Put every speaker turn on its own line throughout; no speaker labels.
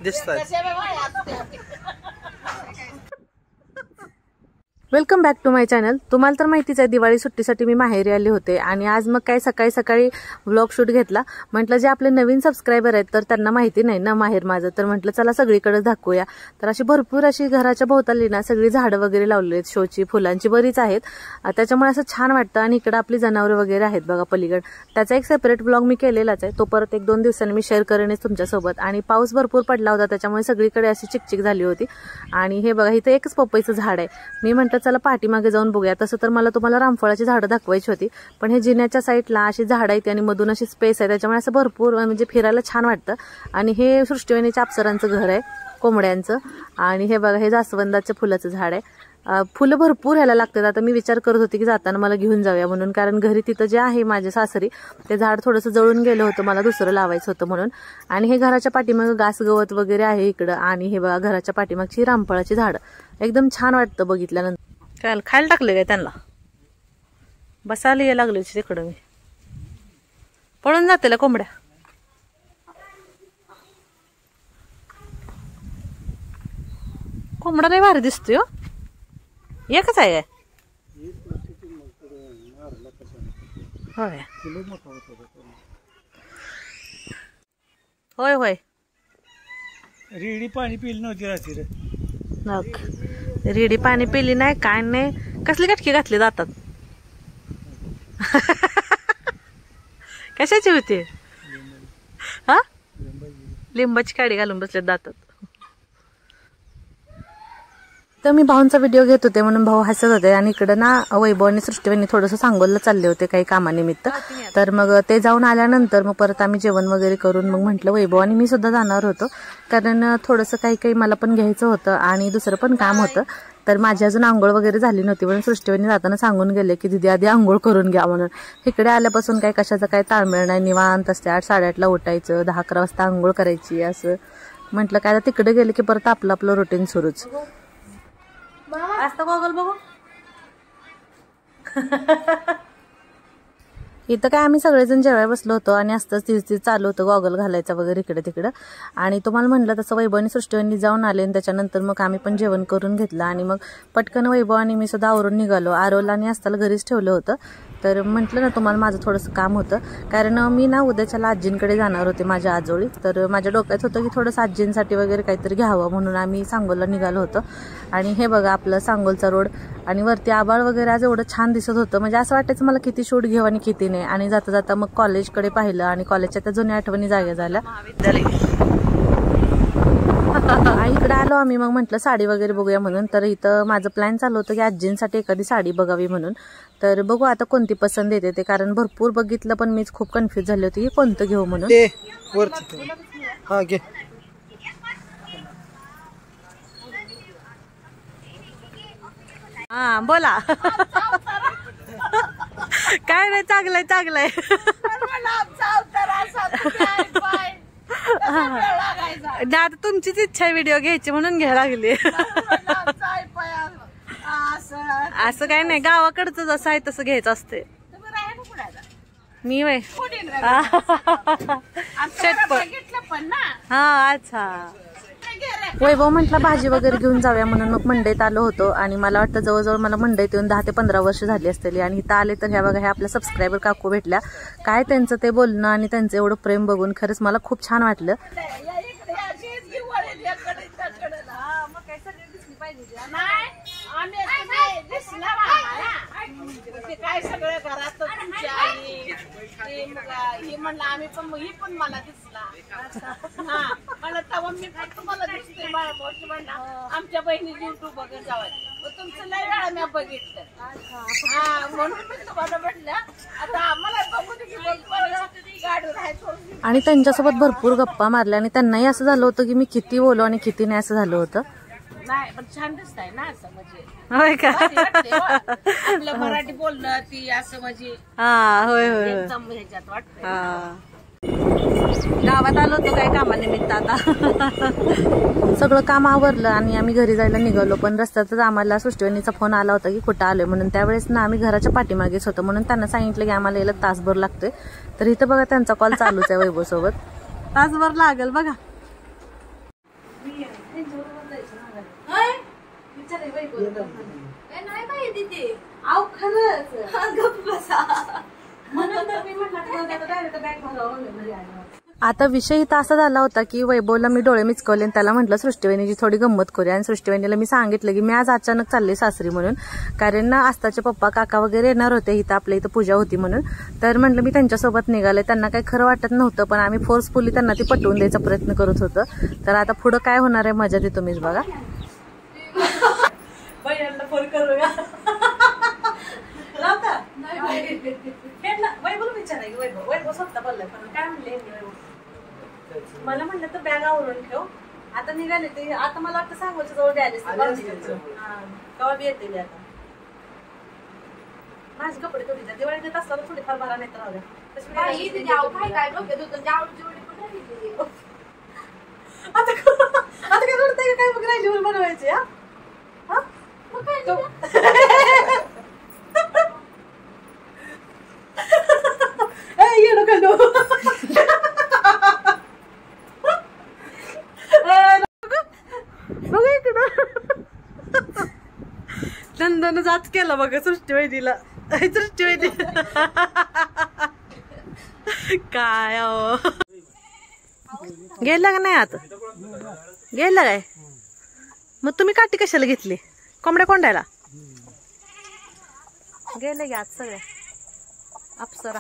दिसतात।
Welcome back to my channel. तुम्हाला तर माहितीच आहे दिवाळी सुट्टीसाठी मी माहेरी आले होते आणि आज मग काय सकाळी सकाळी व्लॉग शूट घेतला। म्हटलं जे आपले नवीन सबस्क्रायबर आहेत तर त्यांना माहिती नाही ना माहेर माझं, तर म्हटलं चला सगळीकडे दाखवूया। तर अशी भरपूर अशी घराच्या भोवताली ना सगळी झाडं वगैरे लावली आहेत, शोची फुलांची बरीच आहेत, त्याच्यामुळे असं छान वाटतं। आणि इकडे आपली जनावरं वगैरे आहेत बघा पलीकड, त्याचा एक सेपरेट व्लॉग मी केलेलाच आहे, तो परत 1-2 दिवसांनी मी शेअर करेनच तुमच्यासोबत। आणि पाऊस भरपूर पडला होता त्याच्यामुळे सगळीकडे अशी चिकचिक झाली होती। आणि हे बघा इथे एकच पपईचं झाड आहे, मी म्हटलं चला पाठीमागे जाऊन बघूया। तसं तर मला तुम्हाला रामफळाची झाडं दाखवायची होती, पण हे जिन्याच्या साईडला अशी झाडं आहेत आणि मधून अशी स्पेस आहे, त्याच्यामुळे असं भरपूर म्हणजे फिरायला छान वाटतं। आणि हे सृष्टीवाहिनीच्या अप्सरांचं घर आहे कोंबड्यांचं। आणि हे बघा हे जास्वंदाच्या फुलाचं झाड आहे, फुलं भरपूर ह्याला लागतात। आता मी विचार करत होते की जाताना मला घेऊन जाऊया म्हणून, कारण घरी तिथं जे आहे माझ्या सासरी ते झाड थोडंसं जळून गेलं होतं, मला दुसरं लावायचं होतं म्हणून। आणि हे घराच्या पाठीमागे घास गवत वगैरे आहे इकडं। आणि हे बघा घराच्या पाठीमागची रामफळाची झाडं, एकदम छान वाटतं बघितल्यानंतर। काय खायला टाकले काय त्यांना, बसायला ये लागले तिकडं, मी पळून जाते कोंबड्या। कोंबडा लय भारी दिसतोय हो, एकच आहे काय? होय होय
रेडी पाणी पिली नव्हती रात्री,
रेडी पाणी पिली नाही काय नाही, कसली कटकी घातली जातात कशाची होती? हा लिंबाची काडी घालून बसले दातात। तर मी भाऊंचा व्हिडिओ घेत होते म्हणून भाऊ हसत होते, आणि इकडं ना वैभव आणि सृष्टीवाहिनी थोडंसं सांगोलला चालले होते काही कामानिमित्त। तर मग ते जाऊन आल्यानंतर मग परत आम्ही जेवण वगैरे करून मग म्हटलं वैभव आणि मी सुद्धा जाणार होतो, कारण थोडंसं काही मला पण घ्यायचं होतं आणि दुसरं पण काम होतं। तर माझी अजून आंघोळ वगैरे झाली नव्हती म्हणून सृष्टीवाहिनी जाताना सांगून गेले की दिदी आधी आंघोळ करून घ्या म्हणून। इकडे आल्यापासून काही कशाचा काही ताळमेळ नाही, निवांत असते, 8-8:30ला उठायचं, 10-11 वाजता आंघोळ करायची, असं म्हटलं काय तिकडे गेले की परत आपलं रुटीन सुरूच असतं। गॉगल बघू इथं काय आम्ही सगळेजण जेवायला बसलो होतो आणि असतंच तीच चालू होतं गॉगल घालायचं वगैरे इकडे तिकडं। आणि तुम्हाला म्हटलं तसं वैभव आणि सृष्टीवाहिनी जाऊन आले आणि त्याच्यानंतर मग आम्ही पण जेवण करून घेतलं आणि मग पटकन वैभव आणि मी सुद्धा आवरून निघालो। आरोला आणि असताला घरीच ठेवलं होतं, तर म्हटलं ना तुम्हाला माझं थोडंसं काम होतं, कारण मी ना उद्याच्याला आजींकडे जाणार होते माझ्या आजोळी। तर माझ्या डोक्यात होतं की थोडंसं आजींसाठी वगैरे काहीतरी घ्यावं म्हणून आम्ही सांगोलला निघालो होतो। आणि हे बघा आपलं सांगोलचा रोड आणि वरती आबाळ वगैरे आज एवढं छान दिसत होतं, म्हणजे असं वाटायचं मला किती शूट घेऊ आणि किती नाही। आणि जाता जाता मग कॉलेजकडे पाहिलं आणि कॉलेजच्या त्या जुन्या आठवणी जाग्या झाल्या। इकडे आलो आम्ही, मग म्हटलं साडी वगैरे बघूया म्हणून। तर इथं माझं प्लॅन चालू होतं की आजींसाठी एखादी साडी बघावी म्हणून। तर बघू आता कोणती पसंत येते ते, कारण भरपूर बघितलं पण मीच खूप कन्फ्युज झाले होते की कोणतं घेऊ म्हणून। हा बोला काय नाही, चांगलंय चांगलंय आता तुमचीच इच्छा आहे व्हिडिओ घ्यायची म्हणून घ्यायला लागली। असं काय नाही, गावाकडचं जसं आहे तसं घ्यायचं असते। मी वय हा अच्छा वैभव म्हटला भाजी वगैरे घेऊन जाऊया म्हणून मग मंडईत आलो होतो। आणि मला वाटतं जवळजवळ मला मंडईत येऊन 10 ते 15 वर्ष झाली असतील। आणि इथं आले तर ह्या बघा ह्या आपल्या सबस्क्रायबर काकू भेटल्या, काय त्यांचं ते बोलणं आणि त्यांचं एवढं प्रेम बघून खरंच मला खूप छान वाटलं।
काय सगळं घरात तुमच्या आई म्हणलं आम्ही पण मला दिसला मला तेव्हा मी तुम्हाला दिसते आमच्या बहिणी युट्यूब बघून जावं तुमचं लय वेळा मी बघितलं म्हणून मी तुम्हाला म्हटलं आता आम्हाला बघू गाडून राहायचो।
आणि त्यांच्यासोबत भरपूर गप्पा मारल्या आणि त्यांनाही असं झालं होतं की मी किती बोलू आणि किती नाही असं झालं होतं।
नाही पण छान दिसताय ना असं म्हणजे
होय का
आपलं मराठी बोलणं ती असं म्हणजे
हा होय होय
ह्याच्यात वाटतं।
गावात आलो होतो काय कामानिमित्त, आता सगळं काम आवरलं आणि आम्ही घरी जायला निघालो, पण रस्त्यातच आम्हाला सृष्टीवाहिनीचा फोन आला होता की कुठं आलोय म्हणून। त्यावेळेस ना आम्ही घराच्या पाठीमागेच होतो म्हणून त्यांना सांगितलं की आम्हाला यायला तासभर लागतोय। तर इथं बघा त्यांचा कॉल चालूच आहे वैभव सोबत, तासभर लागेल बघा।
नाही माहिती ते आव खरंच
आता विषय इथं असा झाला होता की वैभवला मी डोळे मिचकवले आणि त्याला म्हटलं सृष्टीवहिनीची थोडी गंमत करूया आणि सृष्टीवहिनीला मी सांगितलं की मी आज अचानक चालले सासरी म्हणून, कारण ना आस्ताचे पप्पा काका वगैरे येणार होते इथं, आपल्या इथं पूजा होती म्हणून. तर म्हटलं मी त्यांच्यासोबत निघाले. त्यांना काही खरं वाटत नव्हतं, पण आम्ही फोर्सफुली त्यांना ती पटवून द्यायचा प्रयत्न करत होतो. तर आता पुढं काय होणार आहे मजा ती तुम्हीच बघा.
फोन करूया वैभव विचाराय वैभव स्वतः बोललाय पण काय म्हणले मला म्हणलं तर बॅग आवरून ठेव. आता निघाले ते, आता मला वाटतं सांगवायच्या जवळ द्यायला कवा बी येते मी. आता माझे कपडे थोडी दिवाळी देत असताना थोडीफार भरा नाही तर आता काय रडताय काय मग राहिली बनवायची. नंदन जाच केला बघा सृष्टीवैदीला. सृष्टीवैदी काय
गेला का नाही आता गेला काय? मग तुम्ही काठी कशाला घेतली कोंबड्या कोंडायला? गेले गे आज सगळ्या अप्सरा.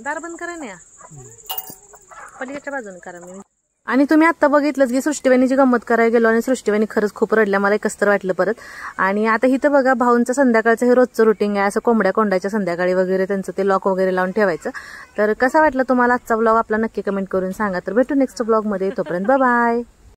दार बंद करा ना, पलीकडच्या बाजूने करा. मी आणि तुम्ही आता बघितलंच की सृष्टीवहिनीची गंमत करायला गेलो आणि सृष्टीवहिनी खरंच खूप रडल्या. मला कसं वाटलं परत. आणि आता इथं बघा भाऊंचं संध्याकाळचं हे रोजचं रुटीन आहे, असं कोंबड्या कोंडायच्या संध्याकाळी वगैरे त्यांचं ते लॉक वगैरे लावून ठेवायचं. तर कसा वाटलं तुम्हाला आजचा ब्लॉग आपला नक्की कमेंट करून सांगा. तर भेटू नेक्स्ट ब्लॉग मध्ये, तोपर्यंत बाय बाय.